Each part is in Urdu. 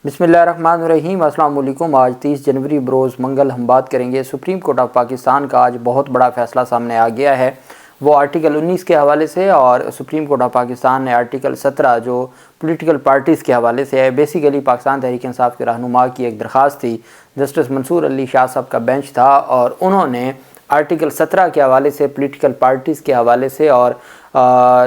بسم اللہ الرحمن الرحیم۔ السلام علیکم۔ آج 30 جنوری بروز منگل ہم بات کریں گے سپریم کورٹ آف پاکستان کا آج بہت بڑا فیصلہ سامنے آ گیا ہے، وہ آرٹیکل 19 کے حوالے سے، اور سپریم کورٹ آف پاکستان نے آرٹیکل 17 جو پولیٹیکل پارٹیز کے حوالے سے ہے، بیسیکلی پاکستان تحریک انصاف کے رہنما کی ایک درخواست تھی، جسٹس منصور علی شاہ صاحب کا بینچ تھا، اور انہوں نے آرٹیکل 17 کے حوالے سے، پولیٹیکل پارٹیز کے حوالے سے اور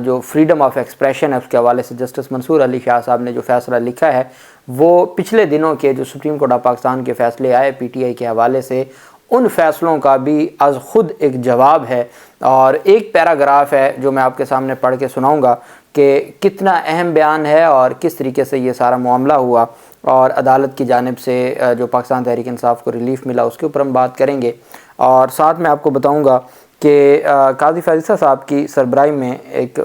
جو فریڈم آف ایکسپریشن ہے اس کے حوالے سے جسٹس منصور علی شاہ صاحب نے جو فیصلہ لکھا ہے، وہ پچھلے دنوں کے جو سپریم کورٹ آف پاکستان کے فیصلے آئے پی ٹی آئی کے حوالے سے، ان فیصلوں کا بھی از خود ایک جواب ہے، اور ایک پیراگراف ہے جو میں آپ کے سامنے پڑھ کے سناؤں گا کہ کتنا اہم بیان ہے اور کس طریقے سے یہ سارا معاملہ ہوا، اور عدالت کی جانب سے جو پاکستان تحریک انصاف کو ریلیف ملا اس کے اوپر ہم بات کریں گے، اور ساتھ میں آپ کو بتاؤں گا کہ قاضی فیصل صاحب کی سربراہی میں ایک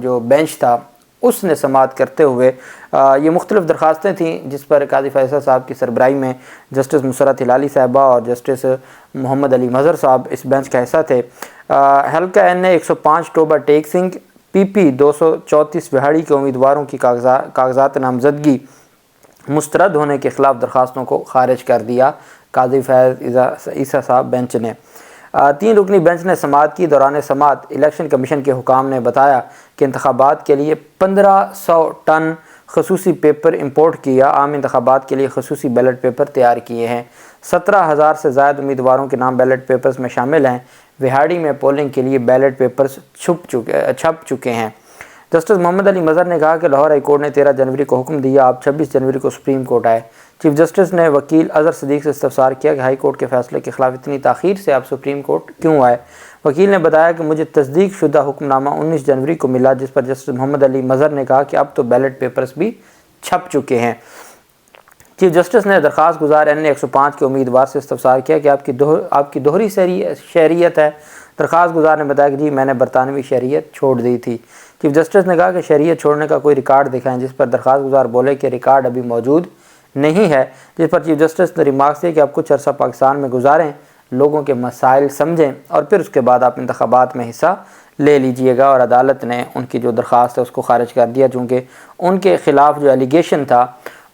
جو بینچ تھا اس نے سماعت کرتے ہوئے یہ مختلف درخواستیں تھیں جس پر قاضی فیصل صاحب کی سربراہی میں جسٹس مسرت ہلالی صاحبہ اور جسٹس محمد علی مظہر صاحب اس بینچ کا حصہ تھے۔ حلقہ این اے 105 ٹوبہ ٹیک سنگھ پی پی 234 وہاڑی کے امیدواروں کی کاغذات نامزدگی مسترد ہونے کے خلاف درخواستوں کو خارج کر دیا۔ قاضی فیض عیسیٰ صاحب بینچ نے 3 رکنی بینچ نے سماعت کی۔ دوران سماعت الیکشن کمیشن کے حکام نے بتایا کہ انتخابات کے لیے 1500 ٹن خصوصی پیپر امپورٹ کیا، عام انتخابات کے لیے خصوصی بیلٹ پیپر تیار کیے ہیں، 17,000 سے زائد امیدواروں کے نام بیلٹ پیپرز میں شامل ہیں، وہاڑی میں پولنگ کے لیے بیلٹ پیپرز چھپ چکے ہیں۔ جسٹس محمد علی مظہر نے کہا کہ لاہور ہائی کورٹ نے 13 جنوری کو حکم دیا، آپ 26 جنوری کو سپریم کورٹ آئے۔ چیف جسٹس نے وکیل اظہر صدیق سے استفسار کیا کہ ہائی کورٹ کے فیصلے کے خلاف اتنی تاخیر سے آپ سپریم کورٹ کیوں آئے؟ وکیل نے بتایا کہ مجھے تصدیق شدہ حکم نامہ 19 جنوری کو ملا، جس پر جسٹس محمد علی مظہر نے کہا کہ اب تو بیلٹ پیپرز بھی چھپ چکے ہیں۔ چیف جسٹس نے درخواست گزار این اے 105 کے امیدوار سے استفسار کیا کہ آپ کی دوہری شہریت ہے؟ درخواست گزار نے بتایا کہ جی میں نے برطانوی شہریت چھوڑ دی تھی۔ چیف جسٹس نے کہا کہ شہریت چھوڑنے کا کوئی ریکارڈ دکھائیں، جس پر درخواست گزار بولے کہ ریکارڈ ابھی موجود نہیں ہے، جس پر چیف جسٹس نے ریمارکس دیا کہ آپ کچھ عرصہ پاکستان میں گزاریں، لوگوں کے مسائل سمجھیں، اور پھر اس کے بعد آپ انتخابات میں حصہ لے لیجئے گا، اور عدالت نے ان کی جو درخواست ہے اس کو خارج کر دیا، چونکہ ان کے خلاف جو ایلیگیشن تھا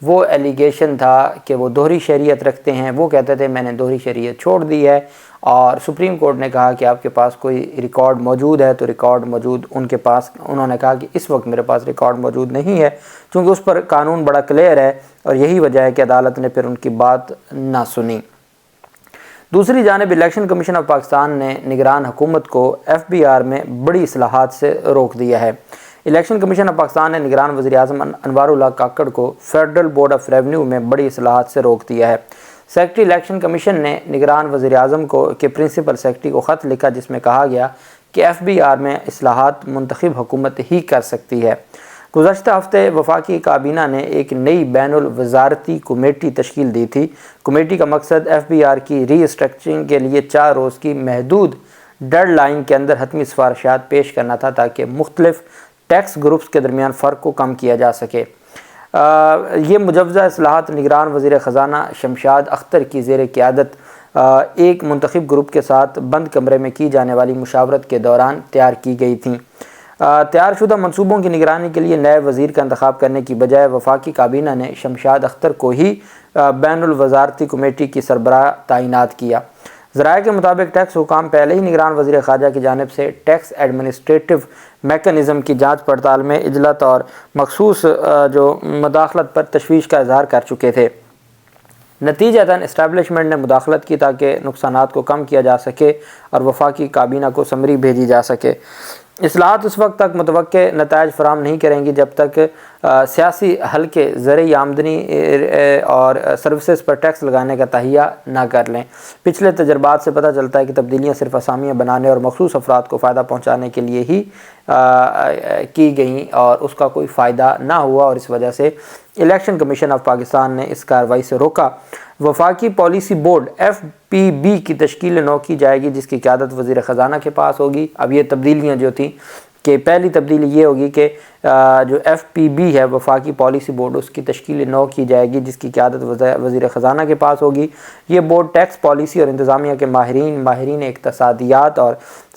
وہ ایلیگیشن تھا کہ وہ دوہری شہریت رکھتے ہیں۔ وہ کہتے تھے میں نے دوہری شہریت چھوڑ دی ہے، اور سپریم کورٹ نے کہا کہ آپ کے پاس کوئی ریکارڈ موجود ہے، تو ریکارڈ موجود ان کے پاس، انہوں نے کہا کہ اس وقت میرے پاس ریکارڈ موجود نہیں ہے، چونکہ اس پر قانون بڑا کلیئر ہے، اور یہی وجہ ہے کہ عدالت نے پھر ان کی بات نہ سنی۔ دوسری جانب الیکشن کمیشن آف پاکستان نے نگران حکومت کو ایف بی آر میں بڑی اصلاحات سے روک دیا ہے۔ الیکشن کمیشن آف پاکستان نے نگران وزیر اعظم انوار اللہ کاکڑ کو فیڈرل بورڈ آف ریونیو میں بڑی اصلاحات سے روک دیا ہے۔ سیکرٹری الیکشن کمیشن نے نگران وزیر اعظم کے پرنسپل سیکرٹری کو خط لکھا جس میں کہا گیا کہ ایف بی آر میں اصلاحات منتخب حکومت ہی کر سکتی ہے۔ گزشتہ ہفتے وفاقی کابینہ نے ایک نئی بین الوزارتی کمیٹی تشکیل دی تھی۔ کمیٹی کا مقصد ایف بی آر کی ری اسٹرکچرنگ کے لیے 4 روز کی محدود ڈیڈ لائن کے اندر حتمی سفارشات پیش کرنا تھا، تاکہ مختلف ٹیکس گروپس کے درمیان فرق کو کم کیا جا سکے۔ یہ مجوزہ اصلاحات نگران وزیر خزانہ شمشاد اختر کی زیر قیادت ایک منتخب گروپ کے ساتھ بند کمرے میں کی جانے والی مشاورت کے دوران تیار کی گئی تھیں۔ تیار شدہ منصوبوں کی نگرانی کے لیے نئے وزیر کا انتخاب کرنے کی بجائے وفاقی کابینہ نے شمشاد اختر کو ہی بین الوزارتی کمیٹی کی سربراہ تعینات کیا۔ ذرائع کے مطابق ٹیکس حکام پہلے ہی نگران وزیر خارجہ کی جانب سے ٹیکس ایڈمنسٹریٹو میکانزم کی جانچ پڑتال میں اجلت اور مخصوص جو مداخلت پر تشویش کا اظہار کر چکے تھے۔ نتیجتاً اسٹیبلشمنٹ نے مداخلت کی تاکہ نقصانات کو کم کیا جا سکے اور وفاقی کابینہ کو سمری بھیجی جا سکے۔ اصلاحات اس وقت تک متوقع نتائج فراہم نہیں کریں گی جب تک سیاسی حلقے زرعی آمدنی اور سروسز پر ٹیکس لگانے کا تہیہ نہ کر لیں۔ پچھلے تجربات سے پتہ چلتا ہے کہ تبدیلیاں صرف اسامیاں بنانے اور مخصوص افراد کو فائدہ پہنچانے کے لیے ہی کی گئیں، اور اس کا کوئی فائدہ نہ ہوا، اور اس وجہ سے الیکشن کمیشن آف پاکستان نے اس کارروائی سے روکا۔ وفاقی policy board F P B کی تشکیل نو کی جائے گی، جس کی قیادت وزیر خزانہ کے پاس ہوگی۔ اب یہ تبدیلیاں جو تھیں کہ پہلی تبدیلی یہ ہوگی کہ جو ایف پی بی ہے وفاقی پالیسی بورڈ، اس کی تشکیل نو کی جائے گی، جس کی قیادت وزیر خزانہ کے پاس ہوگی۔ یہ بورڈ ٹیکس پالیسی اور انتظامیہ کے ماہرین اقتصادیات اور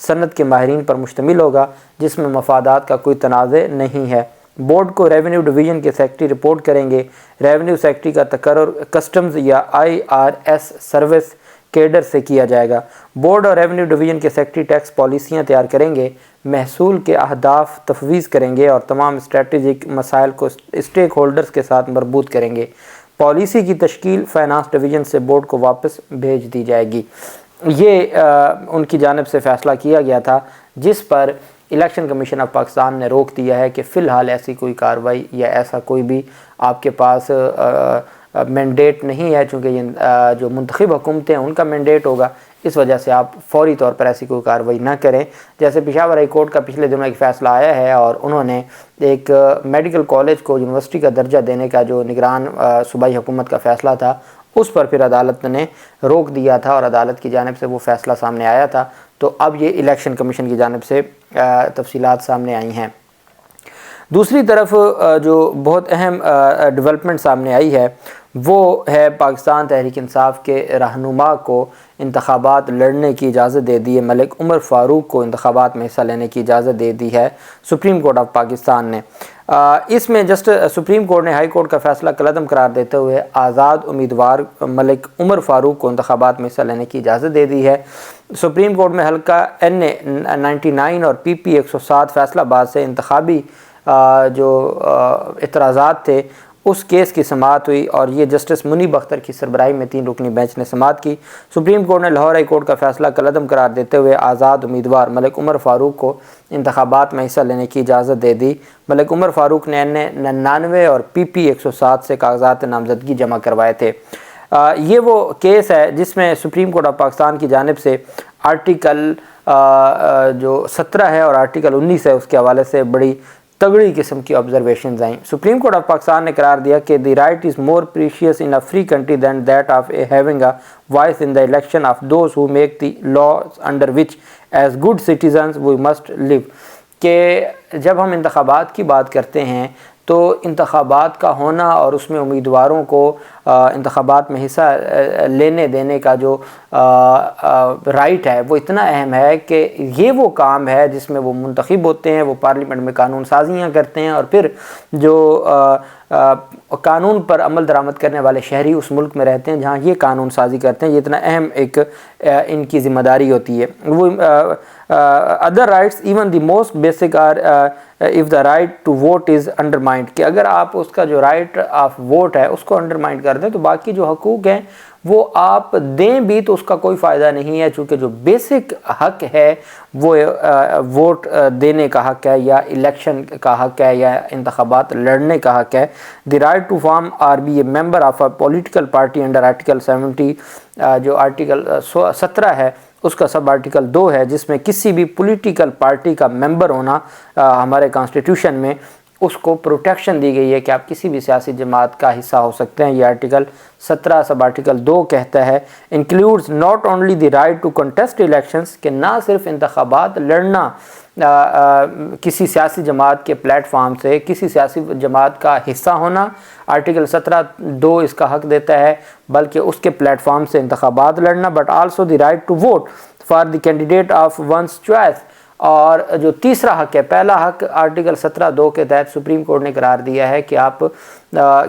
صنعت کے ماہرین پر مشتمل ہوگا، جس میں مفادات کا کوئی تنازع نہیں ہے۔ بورڈ کو ریونیو ڈویژن کے سیکرٹری رپورٹ کریں گے۔ ریونیو سیکرٹری کا تقرر کسٹمز یا IRS سروس کیڈر سے کیا جائے گا۔ بورڈ اور ریونیو ڈویژن کے سیکرٹری ٹیکس پالیسیاں تیار کریں گے، محصول کے اہداف تفویض کریں گے اور تمام اسٹریٹجک مسائل کو اسٹیک ہولڈرز کے ساتھ مربوط کریں گے۔ پالیسی کی تشکیل فائنانس ڈویژن سے بورڈ کو واپس بھیج دی جائے گی۔ یہ ان کی جانب سے فیصلہ کیا گیا تھا، جس پر الیکشن کمیشن آف پاکستان نے روک دیا ہے کہ فی الحال ایسی کوئی کارروائی یا ایسا کوئی بھی آپ کے پاس مینڈیٹ نہیں ہے، چونکہ یہ جو منتخب حکومتیں ہیں ان کا مینڈیٹ ہوگا، اس وجہ سے آپ فوری طور پر ایسی کوئی کارروائی نہ کریں۔ جیسے پشاور ہائی کورٹ کا پچھلے دنوں ایک فیصلہ آیا ہے اور انہوں نے ایک میڈیکل کالج کو یونیورسٹی کا درجہ دینے کا جو نگران صوبائی حکومت کا فیصلہ تھا، اس پر پھر عدالت نے روک دیا تھا اور عدالت کی جانب سے وہ فیصلہ سامنے آیا تھا۔ تو اب یہ الیکشن کمیشن کی جانب سے تفصیلات سامنے آئی ہیں۔ دوسری طرف جو بہت اہم ڈیولپمنٹ سامنے آئی ہے وہ ہے پاکستان تحریک انصاف کے رہنما کو انتخابات لڑنے کی اجازت دے دی ہے۔ ملک عمر فاروق کو انتخابات میں حصہ لینے کی اجازت دے دی ہے سپریم کورٹ آف پاکستان نے۔ اس میں سپریم کورٹ نے ہائی کورٹ کا فیصلہ کالعدم قرار دیتے ہوئے آزاد امیدوار ملک عمر فاروق کو انتخابات میں حصہ لینے کی اجازت دے دی ہے۔ سپریم کورٹ میں حلقہ NA 99 اور PP 107 فیصلہ آباد سے انتخابی جو اعتراضات تھے اس کیس کی سماعت ہوئی اور یہ جسٹس منیب اختر کی سربراہی میں 3 رکنی بینچ نے سماعت کی۔ سپریم کورٹ نے لاہور ہائی کورٹ کا فیصلہ کالعدم قرار دیتے ہوئے آزاد امیدوار ملک عمر فاروق کو انتخابات میں حصہ لینے کی اجازت دے دی۔ ملک عمر فاروق نے NA 99 اور PP 107 سے کاغذات نامزدگی جمع کروائے تھے۔ یہ وہ کیس ہے جس میں سپریم کورٹ آف پاکستان کی جانب سے آرٹیکل جو 17 ہے اور آرٹیکل 19 ہے اس کے حوالے سے بڑی تگڑی قسم کی آبزرویشنز آئیں۔ سپریم کورٹ آف پاکستان نے قرار دیا کہ the right is more precious in a free country than that of having a voice in the election of those who make the laws under which as good citizens we must live, کہ جب ہم انتخابات کی بات کرتے ہیں تو انتخابات کا ہونا اور اس میں امیدواروں کو انتخابات میں حصہ لینے دینے کا جو رائٹ ہے وہ اتنا اہم ہے کہ یہ وہ کام ہے جس میں وہ منتخب ہوتے ہیں، وہ پارلیمنٹ میں قانون سازیاں کرتے ہیں اور پھر جو قانون پر عمل درآمد کرنے والے شہری اس ملک میں رہتے ہیں جہاں یہ قانون سازی کرتے ہیں۔ یہ اتنا اہم ایک ان کی ذمہ داری ہوتی ہے۔ وہ other rights even the most basic are if the right to vote is undermined، کہ اگر آپ اس کا جو رائٹ آف ووٹ ہے اس کو انڈرمائنڈ کر دیں تو باقی جو حقوق ہیں وہ آپ دیں بھی تو اس کا کوئی فائدہ نہیں ہے، چونکہ جو بیسک حق ہے وہ ووٹ دینے کا حق ہے یا الیکشن کا حق ہے یا انتخابات لڑنے کا حق ہے۔ The right to form or be a member of a political party under article 70، جو آرٹیکل 17 ہے اس کا سب آرٹیکل 2 ہے، جس میں کسی بھی پولیٹیکل پارٹی کا ممبر ہونا ہمارے کانسٹیٹیوشن میں اس کو پروٹیکشن دی گئی ہے کہ آپ کسی بھی سیاسی جماعت کا حصہ ہو سکتے ہیں۔ یہ آرٹیکل 17 سب آرٹیکل 2 کہتا ہے includes not only the right to contest elections, کہ نہ صرف انتخابات لڑنا کسی سیاسی جماعت کے پلیٹ فارم سے کسی سیاسی جماعت کا حصہ ہونا آرٹیکل 17(2) اس کا حق دیتا ہے، بلکہ اس کے پلیٹ فارم سے انتخابات لڑنا، but also the right to vote for the candidate of one's choice. اور جو تیسرا حق ہے، پہلا حق آرٹیکل 17(2) کے تحت سپریم کورٹ نے قرار دیا ہے کہ آپ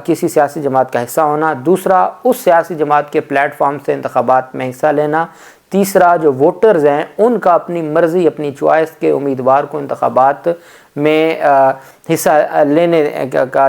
کسی سیاسی جماعت کا حصہ ہونا، دوسرا اس سیاسی جماعت کے پلیٹ فارم سے انتخابات میں حصہ لینا، تیسرا جو ووٹرز ہیں ان کا اپنی مرضی اپنی چوائس کے امیدوار کو انتخابات میں حصہ لینے کا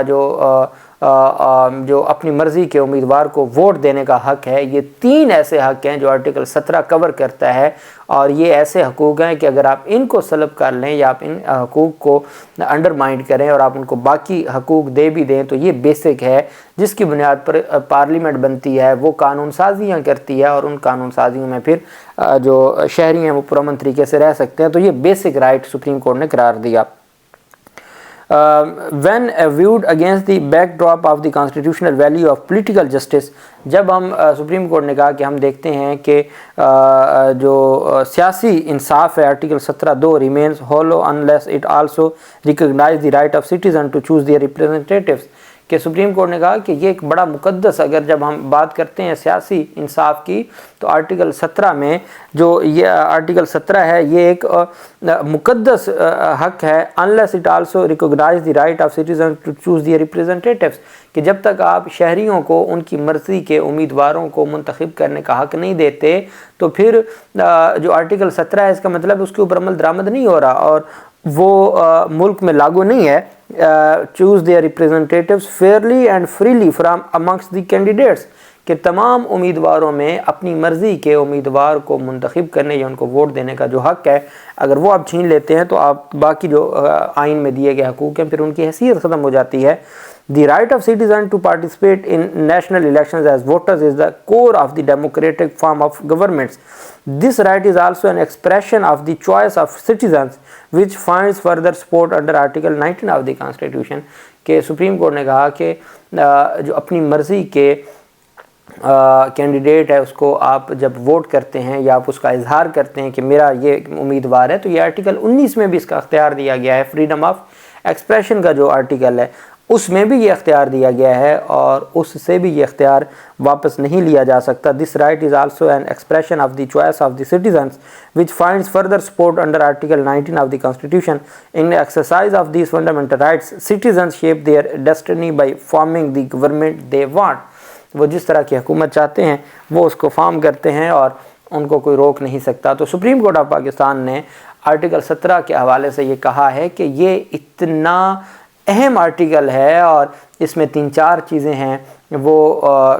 جو اپنی مرضی کے امیدوار کو ووٹ دینے کا حق ہے۔ یہ 3 ایسے حق ہیں جو آرٹیکل 17 کور کرتا ہے، اور یہ ایسے حقوق ہیں کہ اگر آپ ان کو سلب کر لیں یا آپ ان حقوق کو انڈرمائنڈ کریں اور آپ ان کو باقی حقوق دے بھی دیں تو یہ بیسک ہے جس کی بنیاد پر پارلیمنٹ بنتی ہے، وہ قانون سازیاں کرتی ہے اور ان قانون سازیوں میں پھر جو شہری ہیں وہ پرامن طریقے سے رہ سکتے ہیں۔ تو یہ بیسک رائٹ سپریم کورٹ نے قرار دیا۔ when viewed against the backdrop of the constitutional value of political justice، جب ہم سپریم کورٹ نے کہا کہ ہم دیکھتے ہیں کہ جو سیاسی انصاف ہے article 17(2) remains hollow unless it also recognize the right of citizen to choose their representatives، کہ سپریم کورٹ نے کہا کہ یہ ایک بڑا مقدس، اگر جب ہم بات کرتے ہیں سیاسی انصاف کی تو آرٹیکل 17 میں جو یہ آرٹیکل 17 ہے یہ ایک مقدس حق ہے، unless it also recognize the right of citizens to choose their representatives، کہ جب تک آپ شہریوں کو ان کی مرضی کے امیدواروں کو منتخب کرنے کا حق نہیں دیتے تو پھر جو آرٹیکل 17 ہے اس کا مطلب اس کے اوپر عمل درآمد نہیں ہو رہا اور وہ ملک میں لاگو نہیں ہے۔ choose their representatives fairly and freely from amongst the candidates، کہ تمام امیدواروں میں اپنی مرضی کے امیدوار کو منتخب کرنے یا ان کو ووٹ دینے کا جو حق ہے اگر وہ آپ چھین لیتے ہیں تو آپ باقی جو آئین میں دیے گئے حقوق ہیں پھر ان کی حیثیت ختم ہو جاتی ہے۔ The right of citizens to participate in national elections as voters is the core of the democratic form of governments. This right is also an expression of the choice of citizens which finds further support under Article 19 of the Constitution، کہ سپریم کورٹ نے کہا کہ جو اپنی مرضی کے کینڈیڈیٹ ہے اس کو آپ جب ووٹ کرتے ہیں یا آپ اس کا اظہار کرتے ہیں کہ میرا یہ امیدوار ہے تو یہ آرٹیکل 19 میں بھی اس کا اختیار دیا گیا ہے، فریڈم آف ایکسپریشن کا جو آرٹیکل ہے اس میں بھی یہ اختیار دیا گیا ہے اور اس سے بھی یہ اختیار واپس نہیں لیا جا سکتا۔ This right is also an expression of the choice of the citizens which finds further support under Article 19 of the Constitution. In exercise of these fundamental rights, citizens shape their destiny by forming the government they want۔ وہ جس طرح کی حکومت چاہتے ہیں وہ اس کو فارم کرتے ہیں اور ان کو کوئی روک نہیں سکتا۔ تو سپریم کورٹ آف پاکستان نے آرٹیکل 17 کے حوالے سے یہ کہا ہے کہ یہ اتنا اہم آرٹیکل ہے اور اس میں 3-4 چیزیں ہیں، وہ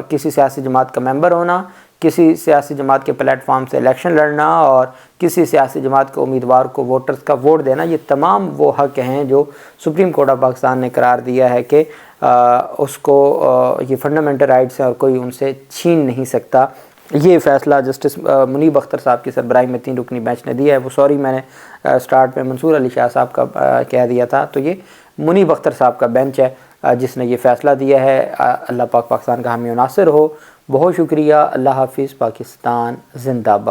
کسی سیاسی جماعت کا ممبر ہونا، کسی سیاسی جماعت کے پلیٹ فارم سے الیکشن لڑنا اور کسی سیاسی جماعت کے امیدوار کو ووٹرز کا ووٹ دینا، یہ تمام وہ حق ہیں جو سپریم کورٹ آف پاکستان نے قرار دیا ہے کہ اس کو یہ فنڈامنٹل رائٹس ہیں اور کوئی ان سے چھین نہیں سکتا۔ یہ فیصلہ جسٹس منیب اختر صاحب کی سربراہی میں 3 رکنی بینچ نے دیا ہے۔ وہ سوری میں نے سٹارٹ میں منصور علی شاہ صاحب کا کہہ دیا تھا، تو یہ منیب اختر صاحب کا بینچ ہے جس نے یہ فیصلہ دیا ہے۔ اللہ پاک پاکستان کا حامی و ناصر ہو۔ بہت شکریہ۔ اللہ حافظ۔ پاکستان زندہ باد۔